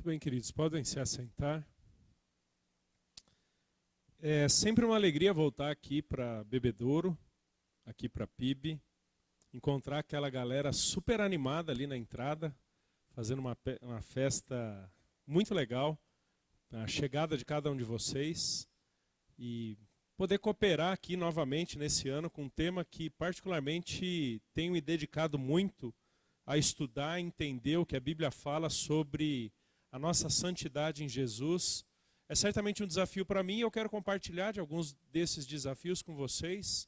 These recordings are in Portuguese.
Muito bem, queridos, podem se assentar. É sempre uma alegria voltar aqui para Bebedouro, aqui para PIB, encontrar aquela galera super animada ali na entrada, fazendo uma festa muito legal, a chegada de cada um de vocês, e poder cooperar aqui novamente nesse ano com um tema que particularmente tenho me dedicado muito a estudar e entender o que a Bíblia fala sobre a nossa santidade em Jesus. É certamente um desafio para mim e eu quero compartilhar de alguns desses desafios com vocês,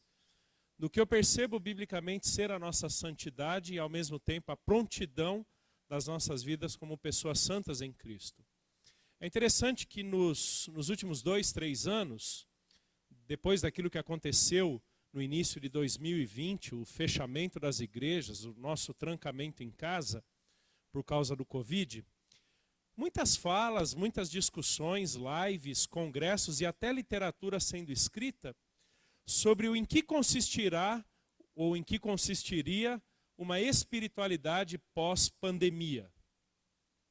do que eu percebo biblicamente ser a nossa santidade e ao mesmo tempo a prontidão das nossas vidas como pessoas santas em Cristo. É interessante que nos últimos 2, 3 anos, depois daquilo que aconteceu no início de 2020, o fechamento das igrejas, o nosso trancamento em casa por causa do Covid, muitas falas, muitas discussões, lives, congressos e até literatura sendo escrita sobre o em que consistirá ou em que consistiria uma espiritualidade pós-pandemia.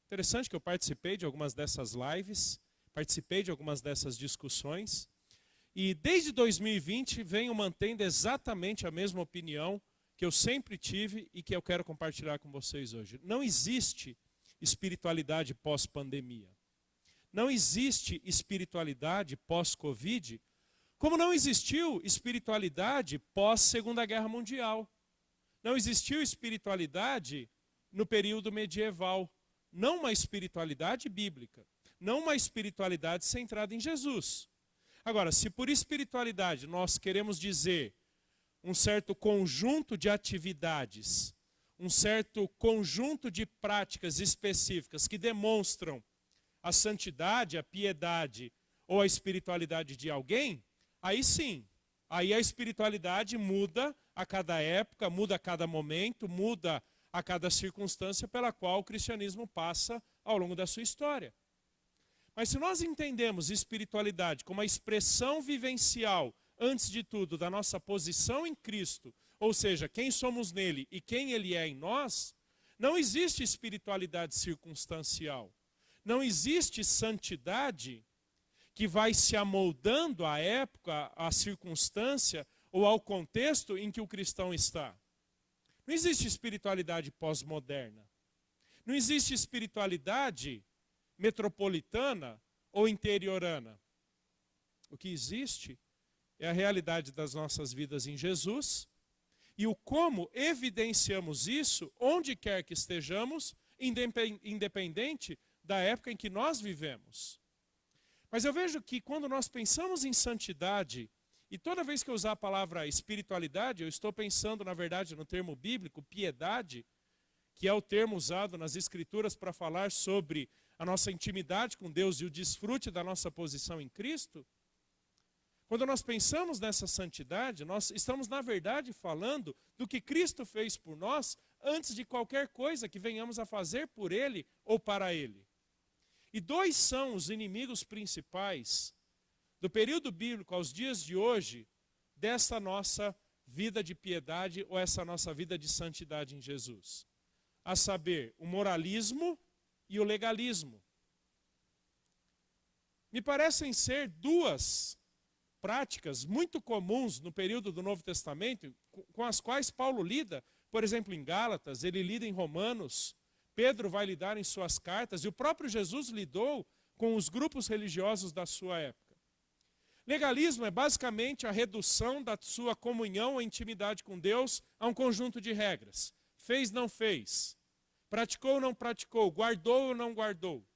Interessante que eu participei de algumas dessas lives, participei de algumas dessas discussões, e desde 2020 venho mantendo exatamente a mesma opinião que eu sempre tive e que eu quero compartilhar com vocês hoje. Não existe espiritualidade pós-pandemia. Não existe espiritualidade pós-Covid, como não existiu espiritualidade pós-Segunda Guerra Mundial. Não existiu espiritualidade no período medieval. Não uma espiritualidade bíblica. Não uma espiritualidade centrada em Jesus. Agora, se por espiritualidade nós queremos dizer um certo conjunto de atividades, um certo conjunto de práticas específicas que demonstram a santidade, a piedade ou a espiritualidade de alguém, aí sim, aí a espiritualidade muda a cada época, muda a cada momento, muda a cada circunstância pela qual o cristianismo passa ao longo da sua história. Mas se nós entendemos espiritualidade como a expressão vivencial, antes de tudo, da nossa posição em Cristo, ou seja, quem somos nele e quem ele é em nós, não existe espiritualidade circunstancial. Não existe santidade que vai se amoldando à época, à circunstância ou ao contexto em que o cristão está. Não existe espiritualidade pós-moderna. Não existe espiritualidade metropolitana ou interiorana. O que existe é a realidade das nossas vidas em Jesus e o como evidenciamos isso onde quer que estejamos, independente da época em que nós vivemos. Mas eu vejo que quando nós pensamos em santidade, e toda vez que eu usar a palavra espiritualidade, eu estou pensando, na verdade, no termo bíblico, piedade, que é o termo usado nas Escrituras para falar sobre a nossa intimidade com Deus e o desfrute da nossa posição em Cristo. Quando nós pensamos nessa santidade, nós estamos, na verdade, falando do que Cristo fez por nós antes de qualquer coisa que venhamos a fazer por Ele ou para Ele. E dois são os inimigos principais do período bíblico aos dias de hoje dessa nossa vida de piedade ou essa nossa vida de santidade em Jesus. A saber, o moralismo e o legalismo. Me parecem ser duas práticas muito comuns no período do Novo Testamento, com as quais Paulo lida, por exemplo, em Gálatas, ele lida em Romanos, Pedro vai lidar em suas cartas, e o próprio Jesus lidou com os grupos religiosos da sua época. Legalismo é basicamente a redução da sua comunhão ou intimidade com Deus a um conjunto de regras. Fez, não fez. Praticou ou não praticou, guardou ou não guardou.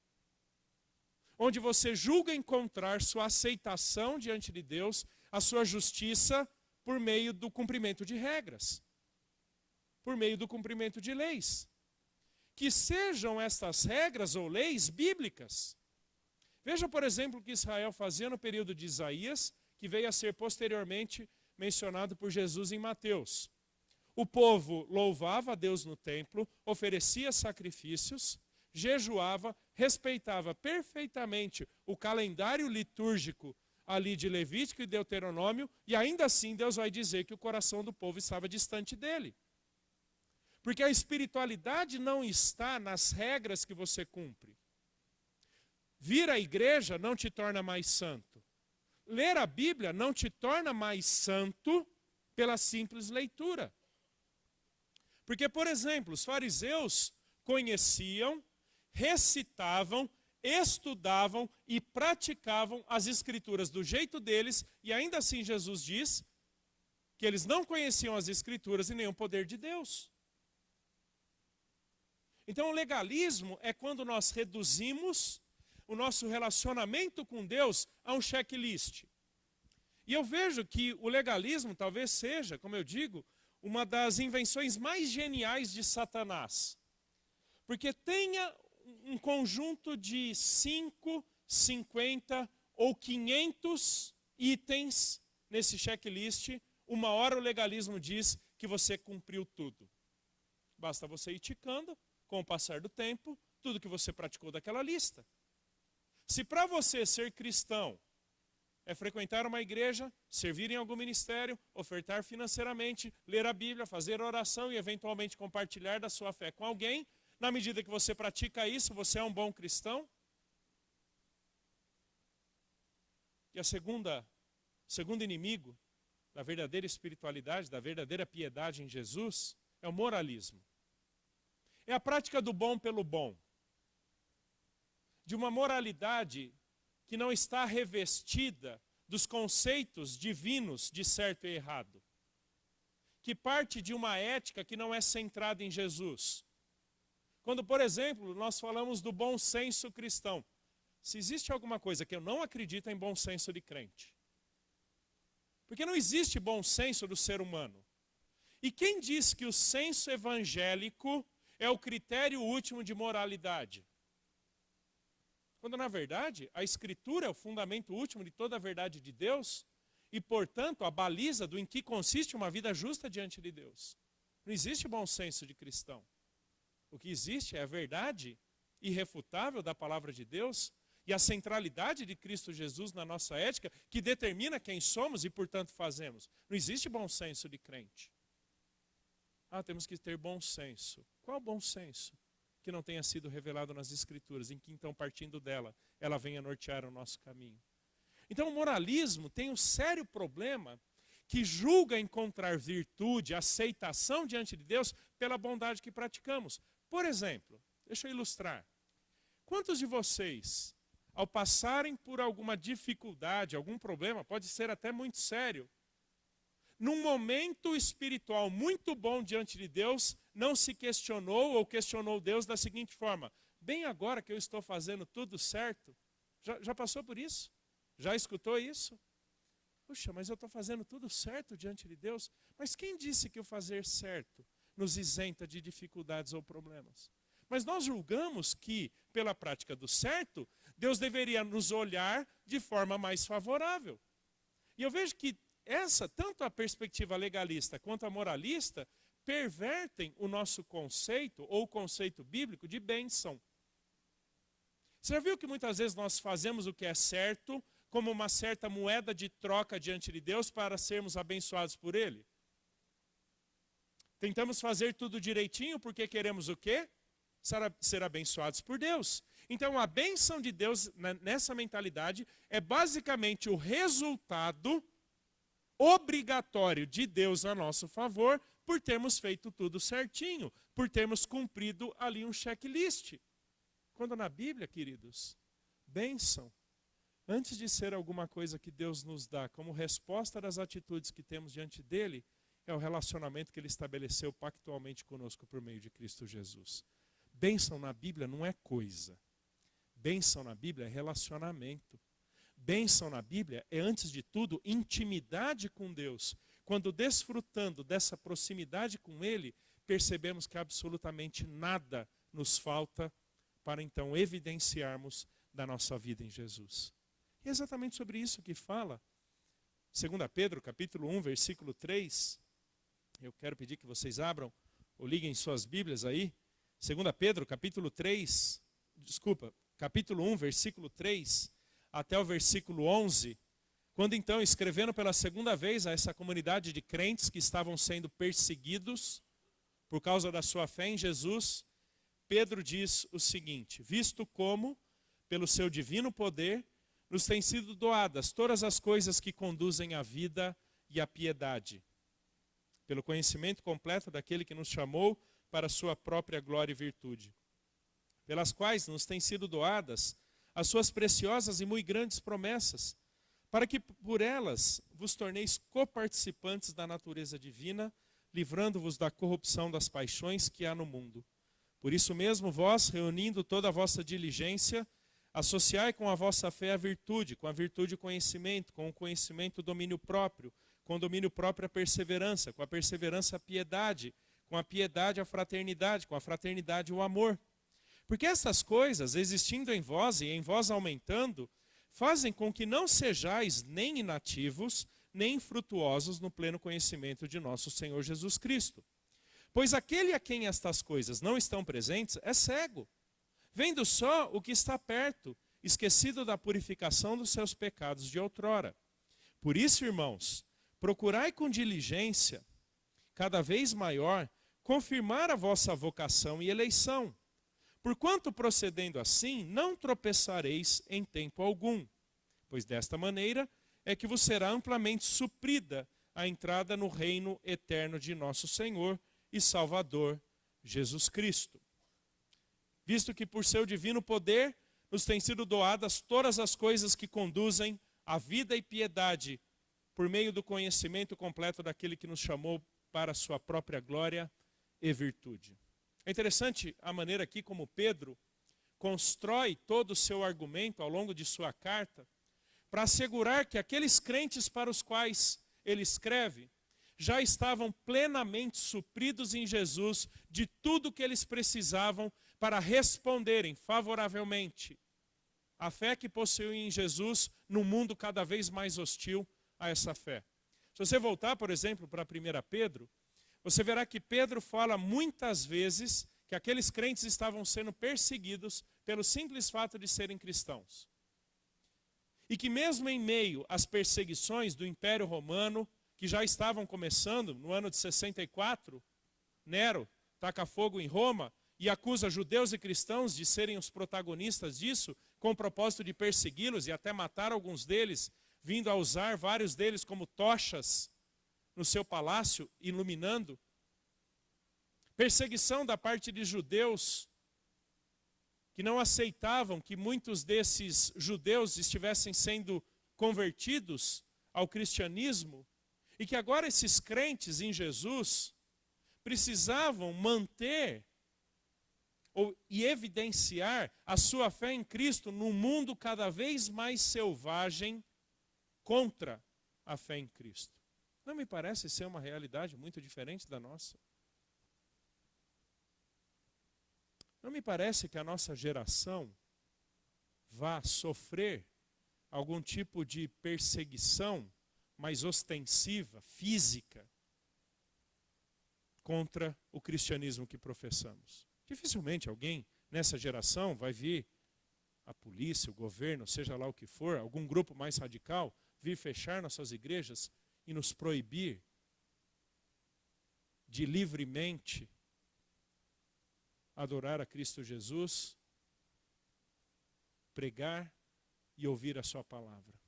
Onde você julga encontrar sua aceitação diante de Deus, a sua justiça, por meio do cumprimento de regras. Por meio do cumprimento de leis. Que sejam estas regras ou leis bíblicas. Veja, por exemplo, o que Israel fazia no período de Isaías, que veio a ser posteriormente mencionado por Jesus em Mateus. O povo louvava a Deus no templo, oferecia sacrifícios, jejuava, respeitava perfeitamente o calendário litúrgico ali de Levítico e Deuteronômio, e ainda assim Deus vai dizer que o coração do povo estava distante dele. Porque a espiritualidade não está nas regras que você cumpre. vir à igreja não te torna mais santo. Ler a Bíblia não te torna mais santo pela simples leitura. Porque, por exemplo, os fariseus conheciam, recitavam, estudavam e praticavam as escrituras do jeito deles, e ainda assim Jesus diz que eles não conheciam as escrituras e nem o poder de Deus. Então o legalismo é quando nós reduzimos o nosso relacionamento com Deus a um checklist. E eu vejo que o legalismo talvez seja, como eu digo, uma das invenções mais geniais de Satanás. Porque tenha um conjunto de 5, 50 ou 500 itens nesse checklist, uma hora o legalismo diz que você cumpriu tudo. Basta você ir ticando, com o passar do tempo, tudo que você praticou daquela lista. Se para você ser cristão é frequentar uma igreja, servir em algum ministério, ofertar financeiramente, ler a Bíblia, fazer oração e eventualmente compartilhar da sua fé com alguém, na medida que você pratica isso, você é um bom cristão. E o segundo inimigo da verdadeira espiritualidade, da verdadeira piedade em Jesus, é o moralismo. É a prática do bom pelo bom. De uma moralidade que não está revestida dos conceitos divinos de certo e errado. Que parte de uma ética que não é centrada em Jesus. Quando, por exemplo, nós falamos do bom senso cristão. Se existe alguma coisa que eu não acredito, é em bom senso de crente. Porque não existe bom senso do ser humano. E quem diz que o senso evangélico é o critério último de moralidade? Quando, na verdade, a Escritura é o fundamento último de toda a verdade de Deus e, portanto, a baliza do em que consiste uma vida justa diante de Deus. Não existe bom senso de cristão. O que existe é a verdade irrefutável da palavra de Deus e a centralidade de Cristo Jesus na nossa ética que determina quem somos e, portanto, fazemos. Não existe bom senso de crente. Temos que ter bom senso. Qual bom senso? Que não tenha sido revelado nas Escrituras, em que então, partindo dela, ela venha nortear o nosso caminho. Então o moralismo tem um sério problema que julga encontrar virtude, aceitação diante de Deus pela bondade que praticamos. Por exemplo, deixa eu ilustrar. Quantos de vocês, ao passarem por alguma dificuldade, algum problema, pode ser até muito sério, num momento espiritual muito bom diante de Deus, não se questionou ou questionou Deus da seguinte forma: bem agora que eu estou fazendo tudo certo, já passou por isso? Já escutou isso? Puxa, mas eu estou fazendo tudo certo diante de Deus. Mas quem disse que o fazer certo nos isenta de dificuldades ou problemas? Mas nós julgamos que, pela prática do certo, Deus deveria nos olhar de forma mais favorável. E eu vejo que tanto a perspectiva legalista quanto a moralista, pervertem o nosso conceito, ou o conceito bíblico, de bênção. Você já viu que muitas vezes nós fazemos o que é certo, como uma certa moeda de troca diante de Deus para sermos abençoados por Ele? Tentamos fazer tudo direitinho porque queremos o quê? Ser abençoados por Deus. Então a bênção de Deus, nessa mentalidade, é basicamente o resultado obrigatório de Deus a nosso favor por termos feito tudo certinho, por termos cumprido ali um checklist. Quando na Bíblia, queridos, bênção, antes de ser alguma coisa que Deus nos dá como resposta das atitudes que temos diante dele, é o relacionamento que ele estabeleceu pactualmente conosco por meio de Cristo Jesus. Bênção na Bíblia não é coisa. Bênção na Bíblia é relacionamento. Bênção na Bíblia é, antes de tudo, intimidade com Deus. Quando desfrutando dessa proximidade com Ele, percebemos que absolutamente nada nos falta para então evidenciarmos da nossa vida em Jesus. E é exatamente sobre isso que fala 2 Pedro, capítulo 1, versículo 3. Eu quero pedir que vocês abram ou liguem suas Bíblias aí. 2 Pedro, capítulo 1, versículo 3. Até o versículo 11, quando então, escrevendo pela segunda vez a essa comunidade de crentes que estavam sendo perseguidos por causa da sua fé em Jesus, Pedro diz o seguinte: visto como, pelo seu divino poder, nos têm sido doadas todas as coisas que conduzem à vida e à piedade, pelo conhecimento completo daquele que nos chamou para a sua própria glória e virtude, pelas quais nos têm sido doadas as suas preciosas e muito grandes promessas, para que por elas vos torneis coparticipantes da natureza divina, livrando-vos da corrupção das paixões que há no mundo. Por isso mesmo, vós, reunindo toda a vossa diligência, associai com a vossa fé a virtude, com a virtude o conhecimento, com o conhecimento o domínio próprio, com o domínio próprio a perseverança, com a perseverança a piedade, com a piedade a fraternidade, com a fraternidade o amor. Porque essas coisas, existindo em vós e em vós aumentando, fazem com que não sejais nem inativos, nem infrutuosos no pleno conhecimento de nosso Senhor Jesus Cristo. Pois aquele a quem estas coisas não estão presentes é cego, vendo só o que está perto, esquecido da purificação dos seus pecados de outrora. Por isso, irmãos, procurai com diligência, cada vez maior, confirmar a vossa vocação e eleição. Porquanto, procedendo assim, não tropeçareis em tempo algum, pois desta maneira é que vos será amplamente suprida a entrada no reino eterno de nosso Senhor e Salvador Jesus Cristo. Visto que por seu divino poder nos têm sido doadas todas as coisas que conduzem à vida e piedade, por meio do conhecimento completo daquele que nos chamou para a sua própria glória e virtude. É interessante a maneira aqui como Pedro constrói todo o seu argumento ao longo de sua carta para assegurar que aqueles crentes para os quais ele escreve já estavam plenamente supridos em Jesus de tudo que eles precisavam para responderem favoravelmente à fé que possuem em Jesus num mundo cada vez mais hostil a essa fé. Se você voltar, por exemplo, para 1 Pedro, você verá que Pedro fala muitas vezes que aqueles crentes estavam sendo perseguidos pelo simples fato de serem cristãos. E que mesmo em meio às perseguições do Império Romano, que já estavam começando no ano de 64, Nero taca fogo em Roma e acusa judeus e cristãos de serem os protagonistas disso, com o propósito de persegui-los e até matar alguns deles, vindo a usar vários deles como tochas no seu palácio, iluminando. Perseguição da parte de judeus que não aceitavam que muitos desses judeus estivessem sendo convertidos ao cristianismo e que agora esses crentes em Jesus precisavam manter e evidenciar a sua fé em Cristo num mundo cada vez mais selvagem contra a fé em Cristo. Não me parece ser uma realidade muito diferente da nossa? Não me parece que a nossa geração vá sofrer algum tipo de perseguição mais ostensiva, física, contra o cristianismo que professamos. Dificilmente alguém nessa geração vai vir a polícia, o governo, seja lá o que for, algum grupo mais radical, vir fechar nossas igrejas e nos proibir de livremente adorar a Cristo Jesus, pregar e ouvir a sua palavra.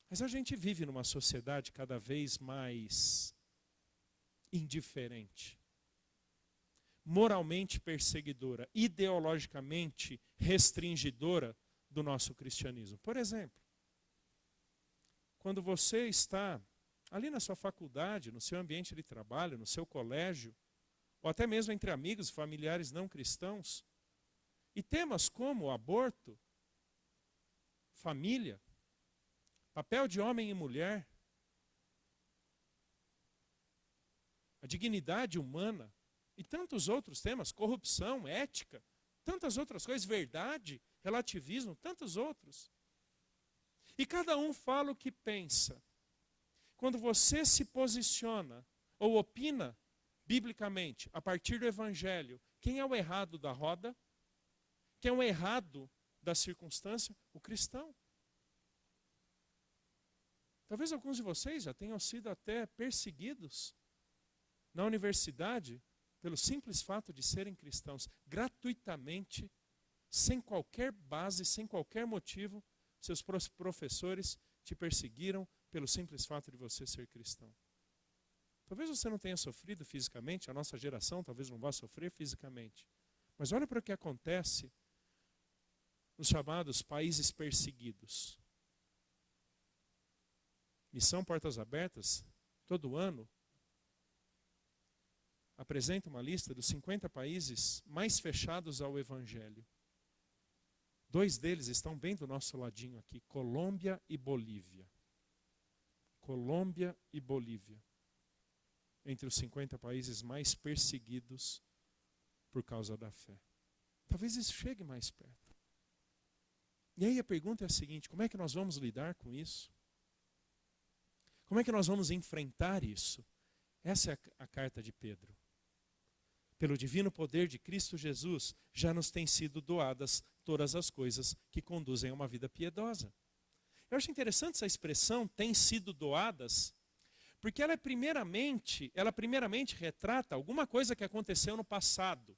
Mas a gente vive numa sociedade cada vez mais indiferente, moralmente perseguidora, ideologicamente restringidora do nosso cristianismo. Por exemplo, quando você está ali na sua faculdade, no seu ambiente de trabalho, no seu colégio, ou até mesmo entre amigos e familiares não cristãos, e temas como aborto, família, papel de homem e mulher, a dignidade humana e tantos outros temas, corrupção, ética, tantas outras coisas, verdade, relativismo, tantos outros. E cada um fala o que pensa. Quando você se posiciona ou opina biblicamente, a partir do Evangelho, quem é o errado da roda? Quem é o errado da circunstância? O cristão. Talvez alguns de vocês já tenham sido até perseguidos na universidade pelo simples fato de serem cristãos. Gratuitamente sem qualquer base, sem qualquer motivo, seus professores te perseguiram pelo simples fato de você ser cristão. Talvez você não tenha sofrido fisicamente, a nossa geração talvez não vá sofrer fisicamente. Mas olha para o que acontece nos chamados países perseguidos. Missão Portas Abertas, todo ano, apresenta uma lista dos 50 países mais fechados ao Evangelho. 2 deles estão bem do nosso ladinho aqui, Colômbia e Bolívia. Colômbia e Bolívia. Entre os 50 países mais perseguidos por causa da fé. Talvez isso chegue mais perto. E aí a pergunta é a seguinte: como é que nós vamos lidar com isso? Como é que nós vamos enfrentar isso? Essa é a carta de Pedro. Pelo divino poder de Cristo Jesus, já nos têm sido doadas todas as coisas que conduzem a uma vida piedosa. Eu acho interessante essa expressão, tem sido doadas, porque ela primeiramente retrata alguma coisa que aconteceu no passado.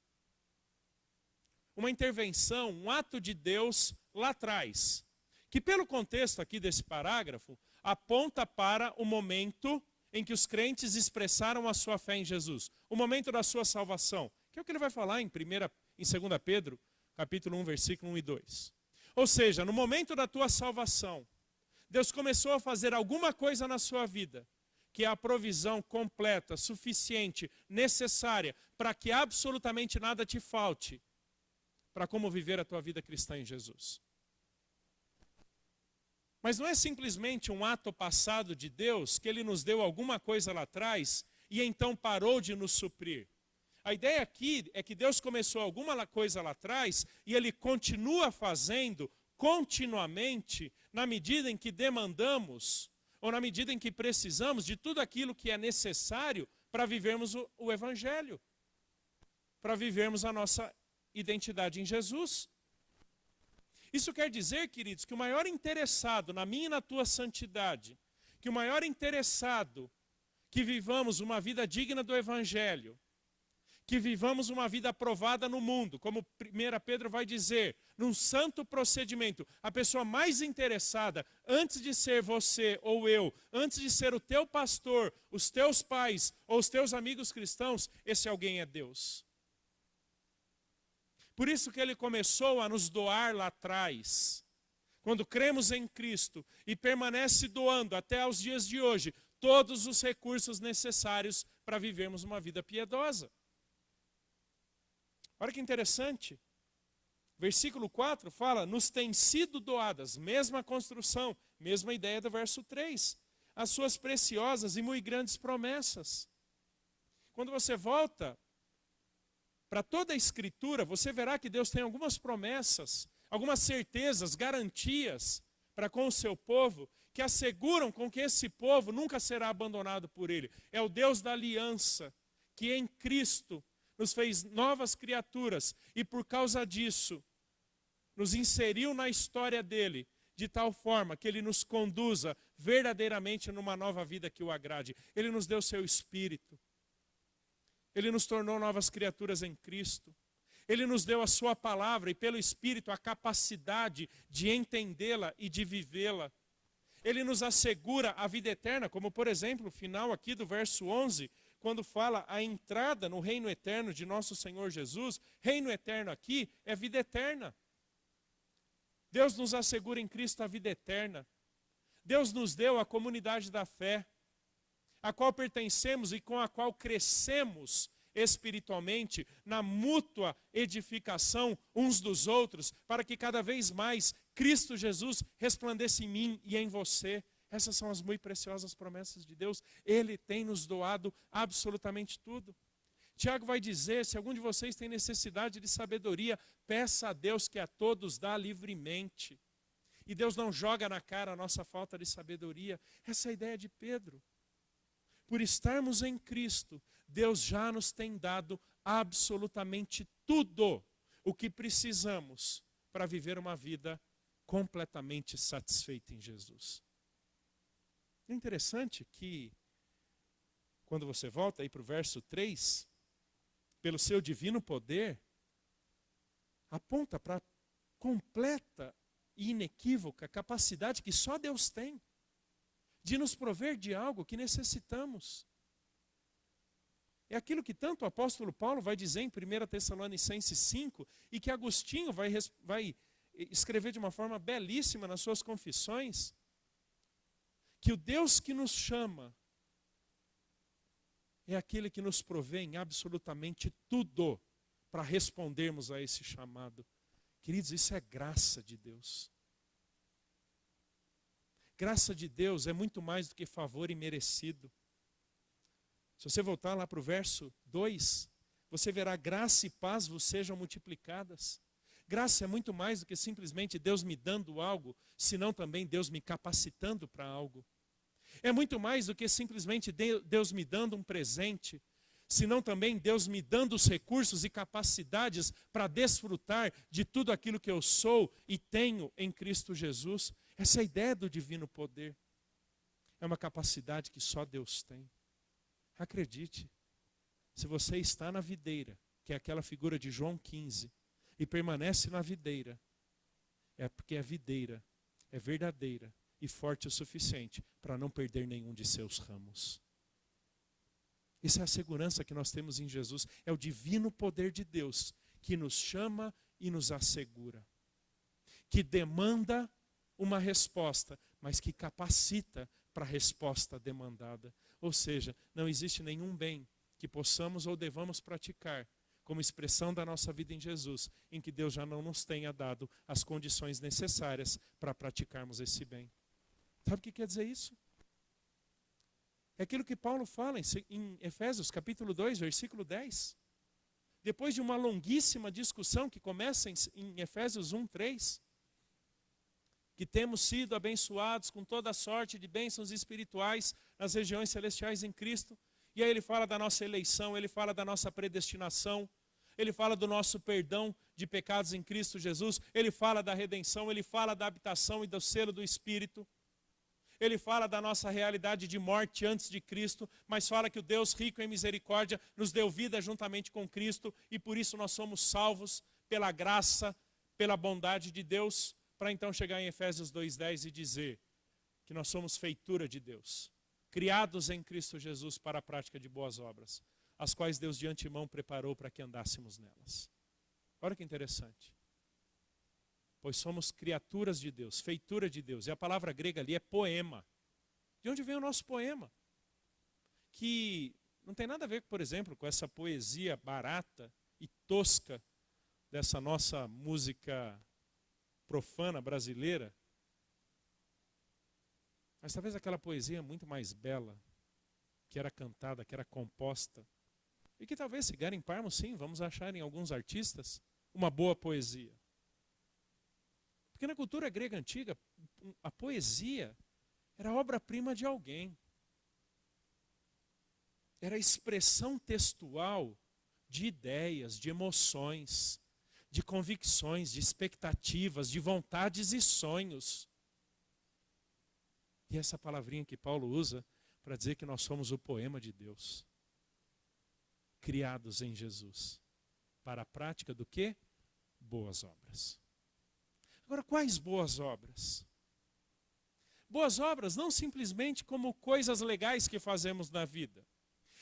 Uma intervenção, um ato de Deus lá atrás, que pelo contexto aqui desse parágrafo, aponta para o momento em que os crentes expressaram a sua fé em Jesus, o momento da sua salvação, que é o que ele vai falar em 2 Pedro, capítulo 1, versículo 1 e 2. Ou seja, no momento da tua salvação, Deus começou a fazer alguma coisa na sua vida, que é a provisão completa, suficiente, necessária, para que absolutamente nada te falte, para como viver a tua vida cristã em Jesus. Mas não é simplesmente um ato passado de Deus, que Ele nos deu alguma coisa lá atrás e então parou de nos suprir. A ideia aqui é que Deus começou alguma coisa lá atrás e Ele continua fazendo continuamente na medida em que demandamos ou na medida em que precisamos de tudo aquilo que é necessário para vivermos o Evangelho, para vivermos a nossa identidade em Jesus. Isso quer dizer, queridos, que o maior interessado na minha e na tua santidade, que o maior interessado que vivamos uma vida digna do Evangelho, que vivamos uma vida aprovada no mundo, como 1 Pedro vai dizer, num santo procedimento. A pessoa mais interessada, antes de ser você ou eu, antes de ser o teu pastor, os teus pais ou os teus amigos cristãos, esse alguém é Deus. Por isso que Ele começou a nos doar lá atrás, quando cremos em Cristo, e permanece doando até aos dias de hoje, todos os recursos necessários para vivermos uma vida piedosa. Olha que interessante. Versículo 4 fala, nos têm sido doadas, mesma construção, mesma ideia do verso 3, as suas preciosas e muito grandes promessas. Quando você volta para toda a Escritura, você verá que Deus tem algumas promessas, algumas certezas, garantias para com o seu povo, que asseguram com que esse povo nunca será abandonado por Ele. É o Deus da aliança, que em Cristo nos fez novas criaturas e por causa disso nos inseriu na história dele, de tal forma que Ele nos conduza verdadeiramente numa nova vida que o agrade. Ele nos deu seu Espírito. Ele nos tornou novas criaturas em Cristo. Ele nos deu a sua palavra e pelo Espírito a capacidade de entendê-la e de vivê-la. Ele nos assegura a vida eterna, como por exemplo o final aqui do verso 11, quando fala a entrada no reino eterno de nosso Senhor Jesus. Reino eterno aqui é vida eterna. Deus nos assegura em Cristo a vida eterna. Deus nos deu a comunidade da fé, a qual pertencemos e com a qual crescemos espiritualmente, na mútua edificação uns dos outros, para que cada vez mais Cristo Jesus resplandeça em mim e em você. Essas são as muito preciosas promessas de Deus. Ele tem nos doado absolutamente tudo. Tiago vai dizer, se algum de vocês tem necessidade de sabedoria, peça a Deus que a todos dá livremente. E Deus não joga na cara a nossa falta de sabedoria. Essa é a ideia de Pedro. Por estarmos em Cristo, Deus já nos tem dado absolutamente tudo o que precisamos para viver uma vida completamente satisfeita em Jesus. É interessante que, quando você volta aí para o verso 3, pelo seu divino poder, aponta para completa e inequívoca capacidade que só Deus tem de nos prover de algo que necessitamos. É aquilo que tanto o apóstolo Paulo vai dizer em 1 Tessalonicenses 5 e que Agostinho vai escrever de uma forma belíssima nas suas confissões, que o Deus que nos chama é aquele que nos provê em absolutamente tudo para respondermos a esse chamado. Queridos, isso é graça de Deus. Graça de Deus é muito mais do que favor imerecido. Se você voltar lá para o verso 2, você verá: graça e paz vos sejam multiplicadas. Graça é muito mais do que simplesmente Deus me dando algo, senão também Deus me capacitando para algo. É muito mais do que simplesmente Deus me dando um presente, senão também Deus me dando os recursos e capacidades para desfrutar de tudo aquilo que eu sou e tenho em Cristo Jesus. Essa é a ideia do divino poder. É uma capacidade que só Deus tem. Acredite, se você está na videira, que é aquela figura de João 15, e permanece na videira, é porque a videira é verdadeira e forte o suficiente para não perder nenhum de seus ramos. Essa é a segurança que nós temos em Jesus. É o divino poder de Deus que nos chama e nos assegura, que demanda uma resposta, mas que capacita para a resposta demandada. Ou seja, não existe nenhum bem que possamos ou devamos praticar como expressão da nossa vida em Jesus, em que Deus já não nos tenha dado as condições necessárias para praticarmos esse bem. Sabe o que quer dizer isso? É aquilo que Paulo fala em Efésios capítulo 2, versículo 10. Depois de uma longuíssima discussão que começa em Efésios 1, 3, que temos sido abençoados com toda sorte de bênçãos espirituais nas regiões celestiais em Cristo. E aí ele fala da nossa eleição, ele fala da nossa predestinação, ele fala do nosso perdão de pecados em Cristo Jesus, ele fala da redenção, ele fala da habitação e do selo do Espírito. Ele fala da nossa realidade de morte antes de Cristo, mas fala que o Deus rico em misericórdia nos deu vida juntamente com Cristo e por isso nós somos salvos pela graça, pela bondade de Deus, para então chegar em Efésios 2,10 e dizer que nós somos feitura de Deus, criados em Cristo Jesus para a prática de boas obras, as quais Deus de antemão preparou para que andássemos nelas. Olha que interessante. Pois somos criaturas de Deus, feitura de Deus. E a palavra grega ali é poema. De onde vem o nosso poema? Que não tem nada a ver, por exemplo, com essa poesia barata e tosca dessa nossa música profana brasileira. Mas talvez aquela poesia muito mais bela, que era cantada, que era composta. E que talvez, se garimparmos, sim, vamos achar em alguns artistas uma boa poesia. Porque na cultura grega antiga, a poesia era obra-prima de alguém. Era a expressão textual de ideias, de emoções, de convicções, de expectativas, de vontades e sonhos. E essa palavrinha que Paulo usa para dizer que nós somos o poema de Deus, criados em Jesus, para a prática do quê? Boas obras. Agora, quais boas obras? Boas obras não simplesmente como coisas legais que fazemos na vida.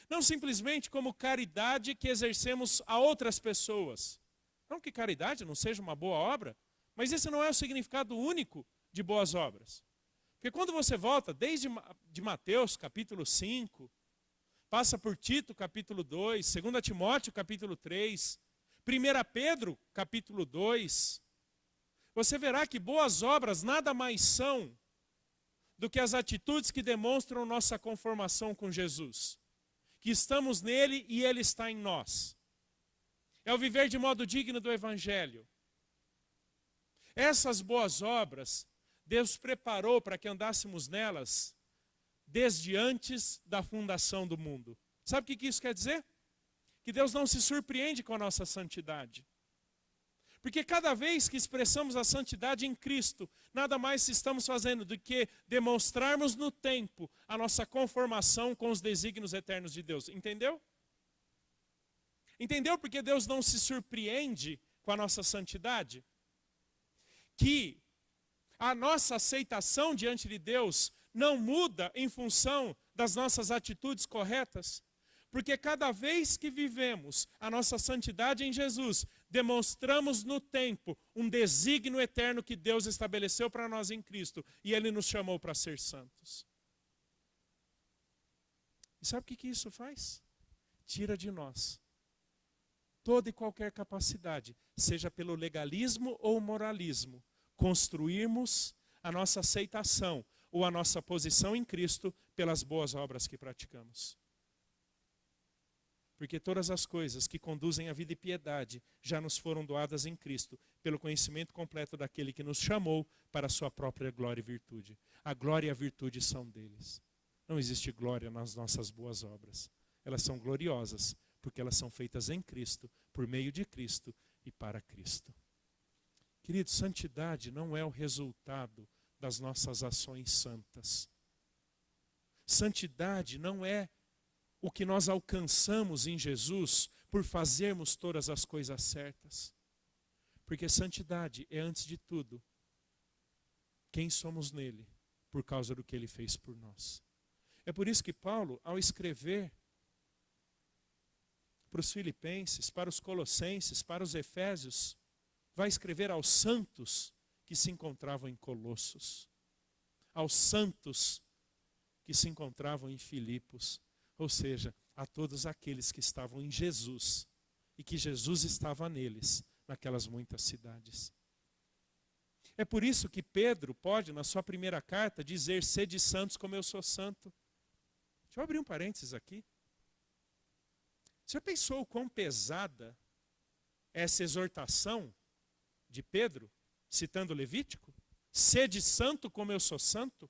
Não simplesmente como caridade que exercemos a outras pessoas. Não que caridade não seja uma boa obra, mas esse não é o significado único de boas obras. Porque quando você volta desde de Mateus capítulo 5, passa por Tito capítulo 2, 2 Timóteo capítulo 3, 1 Pedro capítulo 2, você verá que boas obras nada mais são do que as atitudes que demonstram nossa conformação com Jesus. Que estamos nele e ele está em nós. É o viver de modo digno do Evangelho. Essas boas obras, Deus preparou para que andássemos nelas desde antes da fundação do mundo. Sabe o que isso quer dizer? Que Deus não se surpreende com a nossa santidade. Porque cada vez que expressamos a santidade em Cristo, nada mais estamos fazendo do que demonstrarmos no tempo a nossa conformação com os desígnios eternos de Deus. Entendeu? Entendeu porque Deus não se surpreende com a nossa santidade? que a nossa aceitação diante de Deus não muda em função das nossas atitudes corretas? Porque cada vez que vivemos a nossa santidade em Jesus, demonstramos no tempo um desígnio eterno que Deus estabeleceu para nós em Cristo. E Ele nos chamou para ser santos. E sabe o que isso faz? Tira de nós toda e qualquer capacidade, seja pelo legalismo ou moralismo, construirmos a nossa aceitação ou a nossa posição em Cristo pelas boas obras que praticamos. Porque todas as coisas que conduzem à vida e piedade já nos foram doadas em Cristo, pelo conhecimento completo daquele que nos chamou para a sua própria glória e virtude. A glória e a virtude são deles. Não existe glória nas nossas boas obras. Elas são gloriosas, porque elas são feitas em Cristo, por meio de Cristo e para Cristo. Querido, santidade não é o resultado das nossas ações santas. Santidade não é o que nós alcançamos em Jesus por fazermos todas as coisas certas. Porque santidade é, antes de tudo, quem somos nele, por causa do que ele fez por nós. É por isso que Paulo, ao escrever para os Filipenses, para os Colossenses, para os Efésios, vai escrever aos santos que se encontravam em Colossos, aos santos que se encontravam em Filipos, ou seja, a todos aqueles que estavam em Jesus e que Jesus estava neles, naquelas muitas cidades. É por isso que Pedro pode, na sua primeira carta, dizer: sede santos como eu sou santo. Deixa eu abrir um parênteses aqui. Você já pensou o quão pesada é essa exortação de Pedro, citando Levítico? Sede santo como eu sou santo?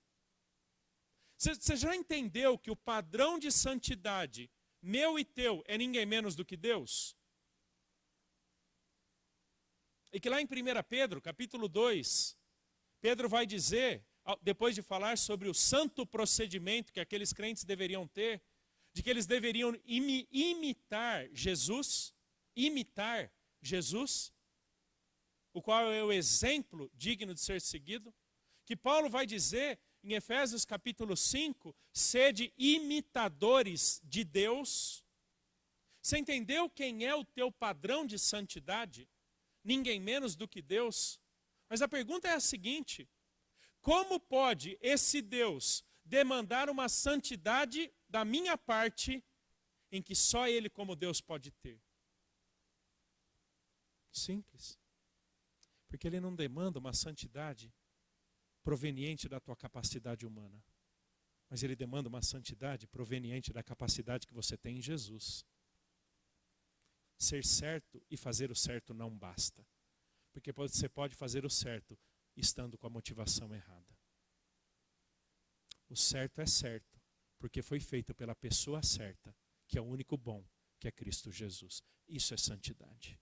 Você já entendeu que o padrão de santidade, meu e teu, é ninguém menos do que Deus? E que lá em 1 Pedro, capítulo 2, Pedro vai dizer, depois de falar sobre o santo procedimento que aqueles crentes deveriam ter, de que eles deveriam imitar Jesus, o qual é o exemplo digno de ser seguido, que Paulo vai dizer em Efésios capítulo 5, sede imitadores de Deus. Você entendeu quem é o teu padrão de santidade? Ninguém menos do que Deus. Mas a pergunta é a seguinte: como pode esse Deus demandar uma santidade da minha parte em que só Ele como Deus pode ter? Simples. Porque Ele não demanda uma santidade proveniente da tua capacidade humana, mas Ele demanda uma santidade proveniente da capacidade que você tem em Jesus. Ser certo e fazer o certo não basta, porque você pode fazer o certo estando com a motivação errada. O certo é certo, porque foi feito pela pessoa certa, que é o único bom, que é Cristo Jesus. Isso é santidade.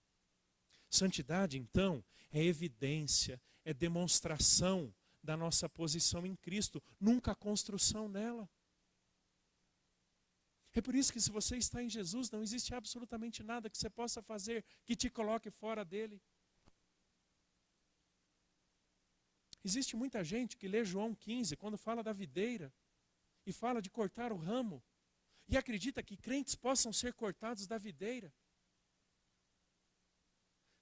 Santidade, então, é evidência, é demonstração da nossa posição em Cristo, nunca a construção nela. É por isso que se você está em Jesus, não existe absolutamente nada que você possa fazer que te coloque fora dele. Existe muita gente que lê João 15, quando fala da videira, e fala de cortar o ramo, e acredita que crentes possam ser cortados da videira.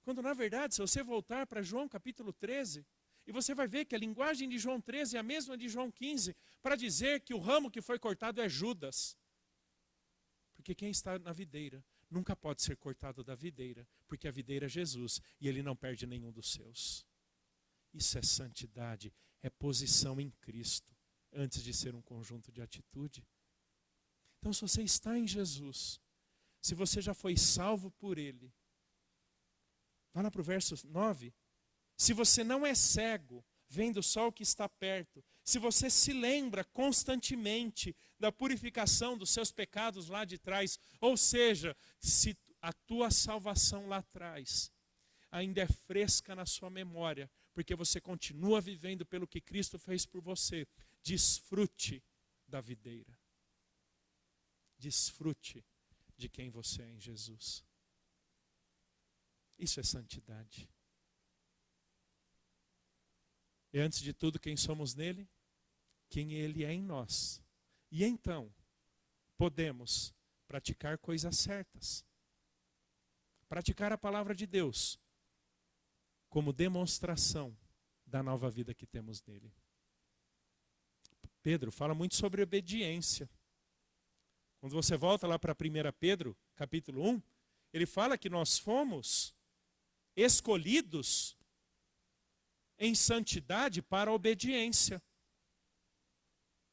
Quando na verdade, se você voltar para João capítulo 13, e você vai ver que a linguagem de João 13 é a mesma de João 15, para dizer que o ramo que foi cortado é Judas. Porque quem está na videira nunca pode ser cortado da videira, porque a videira é Jesus e ele não perde nenhum dos seus. Isso é santidade, é posição em Cristo, antes de ser um conjunto de atitude. Então, se você está em Jesus, se você já foi salvo por Ele, vai lá para o verso 9. Se você não é cego, vendo o sol que está perto, se você se lembra constantemente da purificação dos seus pecados lá de trás, ou seja, se a tua salvação lá atrás ainda é fresca na sua memória, porque você continua vivendo pelo que Cristo fez por você, desfrute da videira. Desfrute de quem você é em Jesus. Isso é santidade. é antes de tudo quem somos nele, quem ele é em nós. E então, podemos praticar coisas certas. Praticar a palavra de Deus como demonstração da nova vida que temos nele. Pedro fala muito sobre obediência. Quando você volta lá para 1 Pedro, capítulo 1, ele fala que nós fomos escolhidos em santidade para a obediência.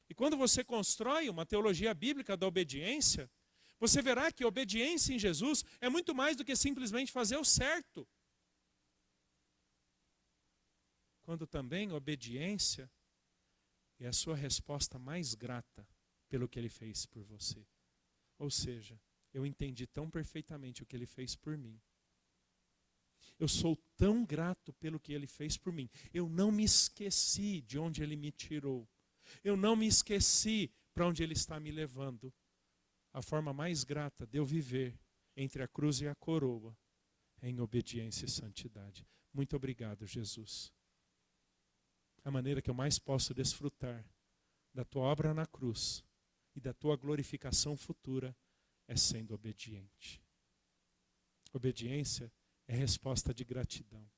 E quando você constrói uma teologia bíblica da obediência, você verá que obediência em Jesus é muito mais do que simplesmente fazer o certo. Quando também obediência é a sua resposta mais grata pelo que ele fez por você. Ou seja, eu entendi tão perfeitamente o que ele fez por mim. Eu sou tão grato pelo que ele fez por mim. Eu não me esqueci de onde ele me tirou. Eu não me esqueci para onde ele está me levando. A forma mais grata de eu viver entre a cruz e a coroa é em obediência e santidade. Muito obrigado, Jesus. A maneira que eu mais posso desfrutar da tua obra na cruz e da tua glorificação futura é sendo obediente. Obediência é resposta de gratidão.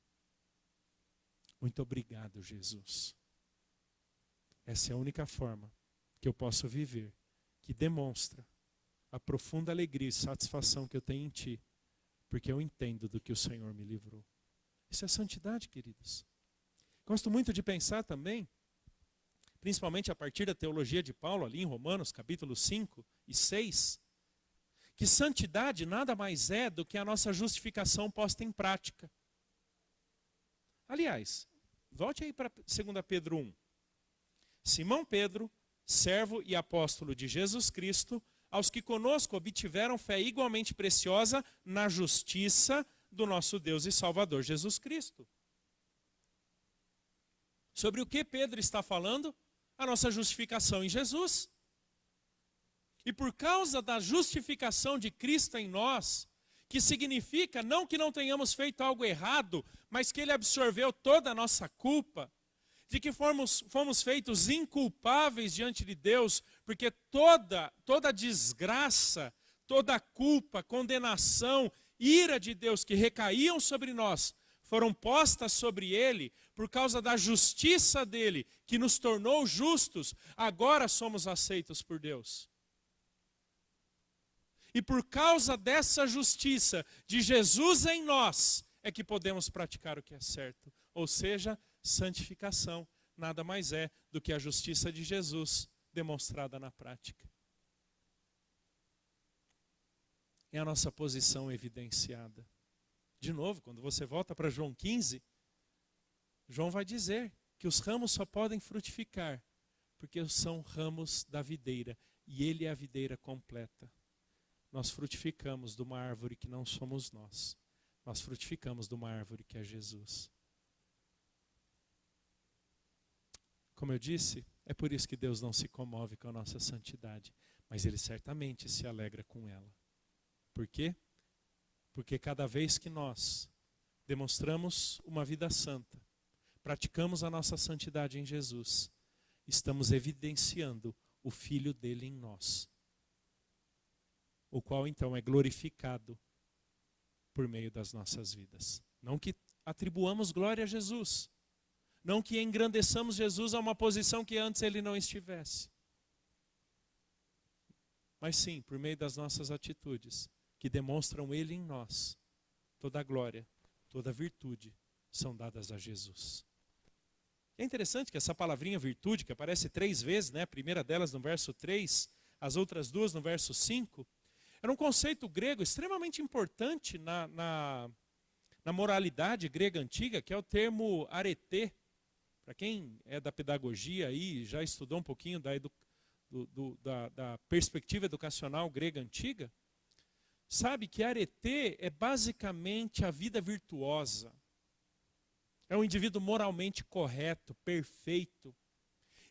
Muito obrigado, Jesus. Essa é a única forma que eu posso viver, que demonstra a profunda alegria e satisfação que eu tenho em Ti, porque eu entendo do que o Senhor me livrou. Isso é santidade, queridos. Gosto muito de pensar também, principalmente a partir da teologia de Paulo, ali em Romanos, capítulos 5 e 6, que santidade nada mais é do que a nossa justificação posta em prática. Aliás, volte aí para 2 Pedro 1. Simão Pedro, servo e apóstolo de Jesus Cristo, aos que conosco obtiveram fé igualmente preciosa na justiça do nosso Deus e Salvador Jesus Cristo. Sobre o que Pedro está falando? A nossa justificação em Jesus. E por causa da justificação de Cristo em nós, que significa não que não tenhamos feito algo errado, mas que Ele absorveu toda a nossa culpa, de que fomos feitos inculpáveis diante de Deus, porque toda desgraça, toda culpa, condenação, ira de Deus que recaíam sobre nós, foram postas sobre Ele por causa da justiça dEle, que nos tornou justos, agora somos aceitos por Deus. E por causa dessa justiça de Jesus em nós, é que podemos praticar o que é certo. Ou seja, santificação nada mais é do que a justiça de Jesus demonstrada na prática. É a nossa posição evidenciada. De novo, quando você volta para João 15, João vai dizer que os ramos só podem frutificar porque são ramos da videira e Ele é a videira completa. Nós frutificamos de uma árvore que não somos nós. Nós frutificamos de uma árvore que é Jesus. Como eu disse, é por isso que Deus não se comove com a nossa santidade, mas Ele certamente se alegra com ela. Por quê? Porque cada vez que nós demonstramos uma vida santa, praticamos a nossa santidade em Jesus, estamos evidenciando o Filho dele em nós, o qual então é glorificado por meio das nossas vidas. Não que atribuamos glória a Jesus, não que engrandeçamos Jesus a uma posição que antes ele não estivesse, mas sim, por meio das nossas atitudes, que demonstram ele em nós, toda a glória, toda a virtude são dadas a Jesus. É interessante que essa palavrinha virtude, que aparece 3 vezes, né? A primeira delas no verso 3, as outras 2 no verso 5, era um conceito grego extremamente importante na moralidade grega antiga, que é o termo arete. Para quem é da pedagogia e já estudou um pouquinho da perspectiva educacional grega antiga, sabe que arete é basicamente a vida virtuosa. É um indivíduo moralmente correto, perfeito.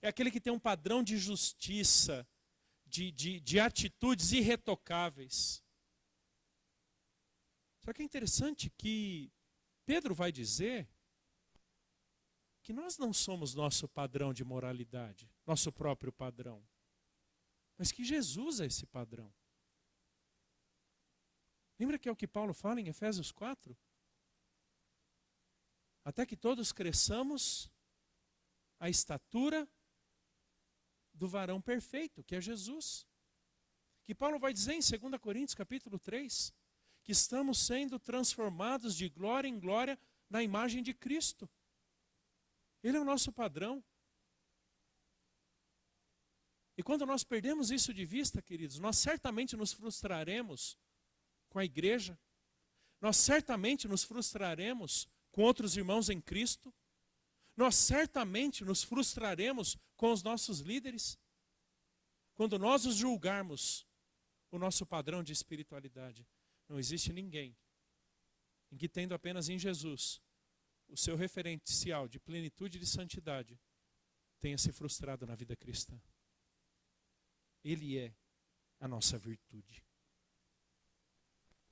É aquele que tem um padrão de justiça, de atitudes irretocáveis. Só que é interessante que Pedro vai dizer que nós não somos nosso padrão de moralidade, nosso próprio padrão, mas que Jesus é esse padrão. Lembra que é o que Paulo fala em Efésios 4? Até que todos cresçamos à estatura do varão perfeito, que é Jesus. Que Paulo vai dizer em 2 Coríntios capítulo 3, que estamos sendo transformados de glória em glória na imagem de Cristo. Ele é o nosso padrão. E quando nós perdemos isso de vista, queridos, nós certamente nos frustraremos com a igreja, nós certamente nos frustraremos com outros irmãos em Cristo, nós certamente nos frustraremos com os nossos líderes, quando nós os julgarmos o nosso padrão de espiritualidade. Não existe ninguém em que, tendo apenas em Jesus o seu referencial de plenitude e de santidade, tenha se frustrado na vida cristã. Ele é a nossa virtude.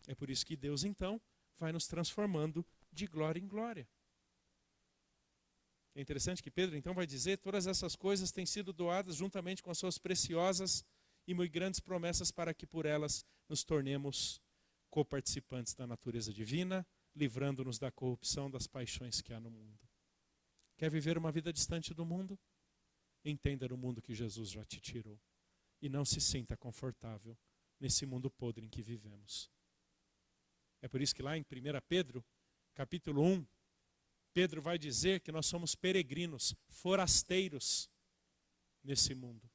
É por isso que Deus, então, vai nos transformando de glória em glória. É interessante que Pedro, então, vai dizer: todas essas coisas têm sido doadas juntamente com as suas preciosas e muito grandes promessas para que por elas nos tornemos coparticipantes da natureza divina, livrando-nos da corrupção das paixões que há no mundo. Quer viver uma vida distante do mundo? Entenda no mundo que Jesus já te tirou. E não se sinta confortável nesse mundo podre em que vivemos. É por isso que lá em 1 Pedro, capítulo 1, Pedro vai dizer que nós somos peregrinos, forasteiros nesse mundo.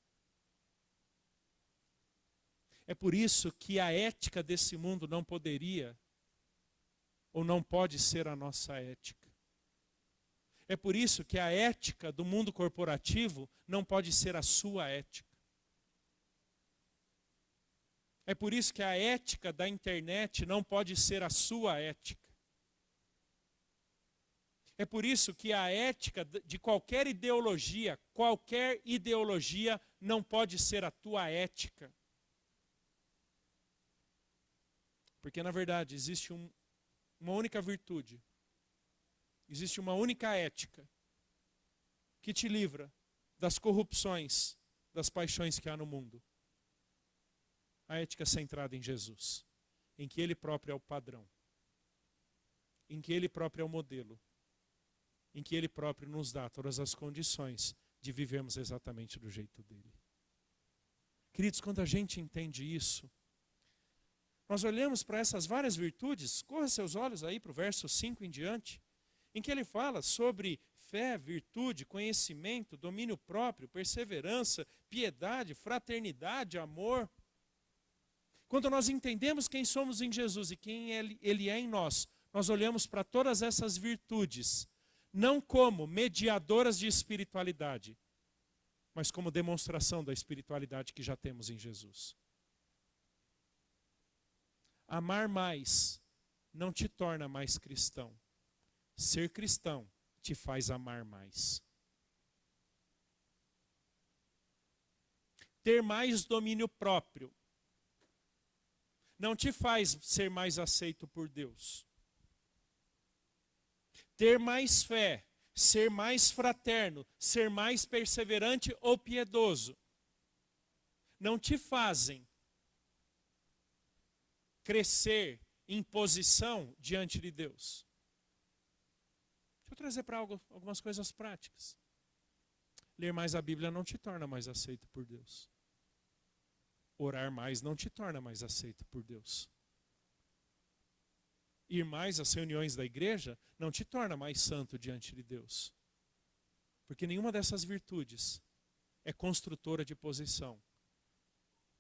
É por isso que a ética desse mundo não poderia ou não pode ser a nossa ética. É por isso que a ética do mundo corporativo não pode ser a sua ética. É por isso que a ética da internet não pode ser a sua ética. É por isso que a ética de qualquer ideologia não pode ser a tua ética. Porque, na verdade, existe uma única virtude, existe uma única ética que te livra das corrupções, das paixões que há no mundo. A ética centrada em Jesus, em que Ele próprio é o padrão, em que Ele próprio é o modelo, em que Ele próprio nos dá todas as condições de vivermos exatamente do jeito dEle. Queridos, quando a gente entende isso, nós olhamos para essas várias virtudes, corra seus olhos aí para o verso 5 em diante, em que ele fala sobre fé, virtude, conhecimento, domínio próprio, perseverança, piedade, fraternidade, amor. Quando nós entendemos quem somos em Jesus e quem Ele é em nós, nós olhamos para todas essas virtudes, não como mediadoras de espiritualidade, mas como demonstração da espiritualidade que já temos em Jesus. Amar mais não te torna mais cristão. Ser cristão te faz amar mais. Ter mais domínio próprio não te faz ser mais aceito por Deus. Ter mais fé, ser mais fraterno, ser mais perseverante ou piedoso, não te fazem crescer em posição diante de Deus. Deixa eu trazer para algumas coisas práticas. Ler mais a Bíblia não te torna mais aceito por Deus. Orar mais não te torna mais aceito por Deus. Ir mais às reuniões da igreja não te torna mais santo diante de Deus. Porque nenhuma dessas virtudes é construtora de posição,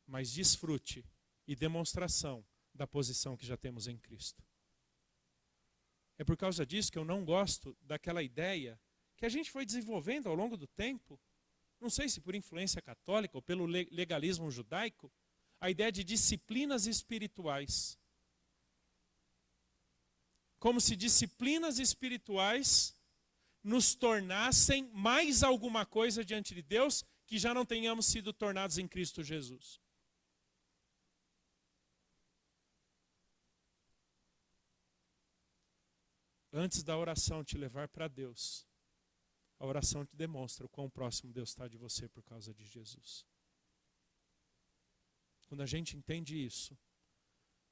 mas desfrute e demonstração da posição que já temos em Cristo. É por causa disso que eu não gosto daquela ideia que a gente foi desenvolvendo ao longo do tempo, não sei se por influência católica ou pelo legalismo judaico, a ideia de disciplinas espirituais. Como se disciplinas espirituais nos tornassem mais alguma coisa diante de Deus que já não tenhamos sido tornados em Cristo Jesus. Antes da oração te levar para Deus, A oração te demonstra o quão próximo Deus está de você por causa de Jesus. Quando a gente entende isso,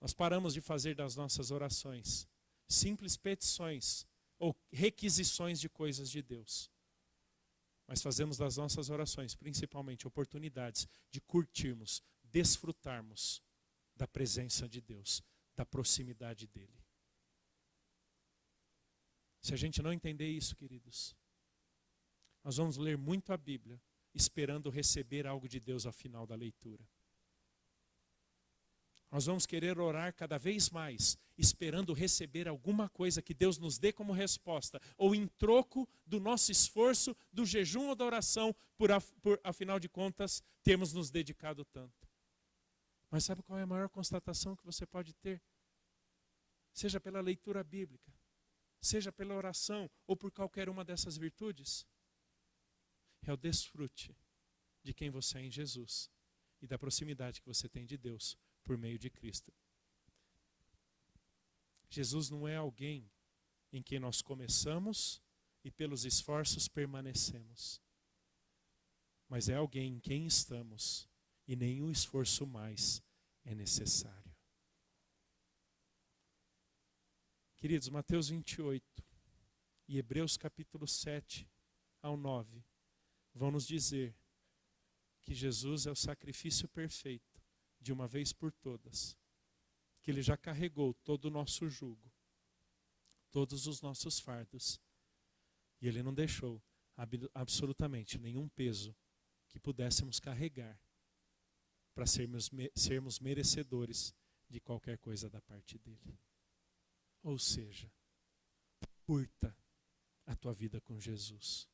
nós paramos de fazer das nossas orações simples petições ou requisições de coisas de Deus. Mas fazemos das nossas orações, principalmente, oportunidades de curtirmos, desfrutarmos da presença de Deus, da proximidade dEle. Se a gente não entender isso, queridos, nós vamos ler muito a Bíblia, esperando receber algo de Deus ao final da leitura. Nós vamos querer orar cada vez mais, esperando receber alguma coisa que Deus nos dê como resposta, ou em troco do nosso esforço, do jejum ou da oração, por afinal de contas, termos nos dedicado tanto. Mas sabe qual é a maior constatação que você pode ter? Seja pela leitura bíblica, seja pela oração, ou por qualquer uma dessas virtudes, é o desfrute de quem você é em Jesus e da proximidade que você tem de Deus por meio de Cristo. Jesus não é alguém em quem nós começamos e pelos esforços permanecemos, mas é alguém em quem estamos e nenhum esforço mais é necessário. Queridos, Mateus 28 e Hebreus capítulo 7 ao 9 vão nos dizer que Jesus é o sacrifício perfeito de uma vez por todas, que Ele já carregou todo o nosso jugo, todos os nossos fardos, e Ele não deixou absolutamente nenhum peso que pudéssemos carregar para sermos merecedores de qualquer coisa da parte dEle. Ou seja, curta a tua vida com Jesus,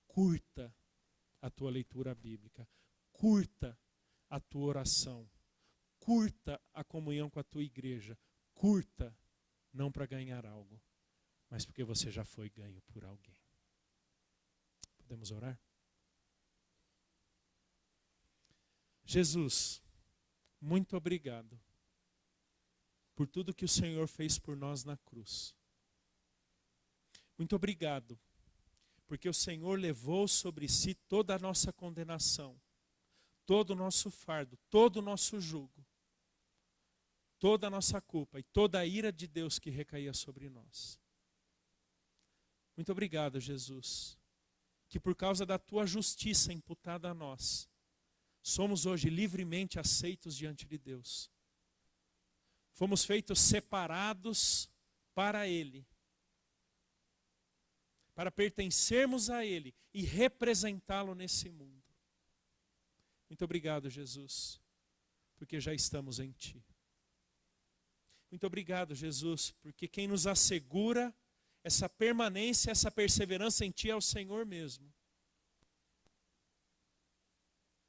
curta a tua leitura bíblica, curta a tua oração, curta a comunhão com a tua igreja, curta não para ganhar algo, mas porque você já foi ganho por alguém. Podemos orar? Jesus, muito obrigado por tudo que o Senhor fez por nós na cruz. Muito obrigado, porque o Senhor levou sobre si toda a nossa condenação, todo o nosso fardo, todo o nosso jugo, toda a nossa culpa e toda a ira de Deus que recaía sobre nós. Muito obrigado, Jesus, que por causa da tua justiça imputada a nós, somos hoje livremente aceitos diante de Deus. Fomos feitos separados para Ele, para pertencermos a Ele e representá-lo nesse mundo. Muito obrigado, Jesus, porque já estamos em Ti. Muito obrigado, Jesus, porque quem nos assegura essa permanência, essa perseverança em Ti é o Senhor mesmo.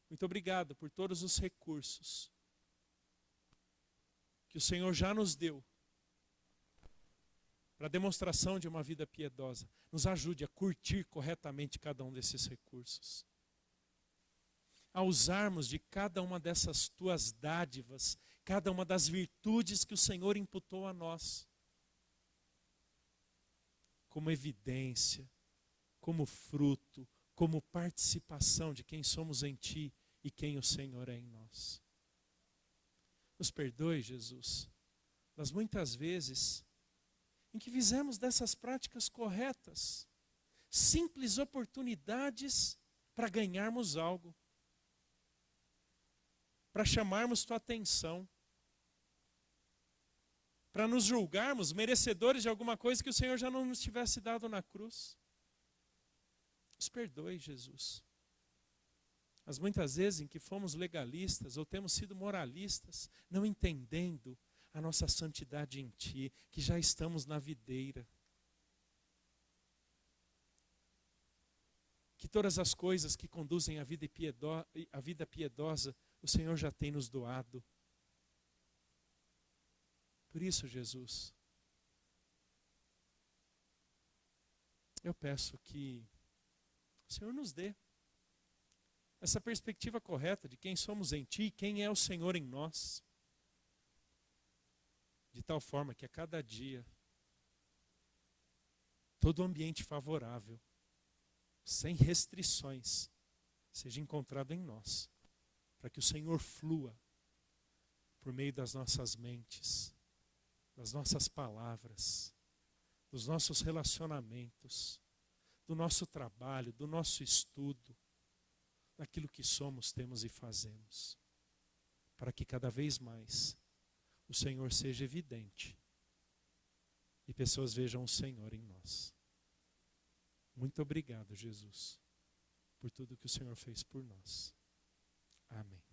Muito obrigado por todos os recursos que o Senhor já nos deu para a demonstração de uma vida piedosa. Nos ajude a curtir corretamente cada um desses recursos, a usarmos de cada uma dessas tuas dádivas, cada uma das virtudes que o Senhor imputou a nós, como evidência, como fruto, como participação de quem somos em Ti e quem o Senhor é em nós. Nos perdoe, Jesus, das muitas vezes em que fizemos dessas práticas corretas simples oportunidades para ganharmos algo, para chamarmos Tua atenção, para nos julgarmos merecedores de alguma coisa que o Senhor já não nos tivesse dado na cruz. Nos perdoe, Jesus. Mas muitas vezes em que fomos legalistas ou temos sido moralistas, não entendendo a nossa santidade em Ti, que já estamos na videira. Que todas as coisas que conduzem à vida piedosa, o Senhor já tem nos doado. Por isso, Jesus, eu peço que o Senhor nos dê essa perspectiva correta de quem somos em Ti e quem é o Senhor em nós. De tal forma que a cada dia, todo o ambiente favorável sem restrições, seja encontrado em nós, para que o Senhor flua por meio das nossas mentes, das nossas palavras, dos nossos relacionamentos, do nosso trabalho, do nosso estudo, daquilo que somos, temos e fazemos, para que cada vez mais o Senhor seja evidente e pessoas vejam o Senhor em nós. Muito obrigado, Jesus, por tudo que o Senhor fez por nós. Amém.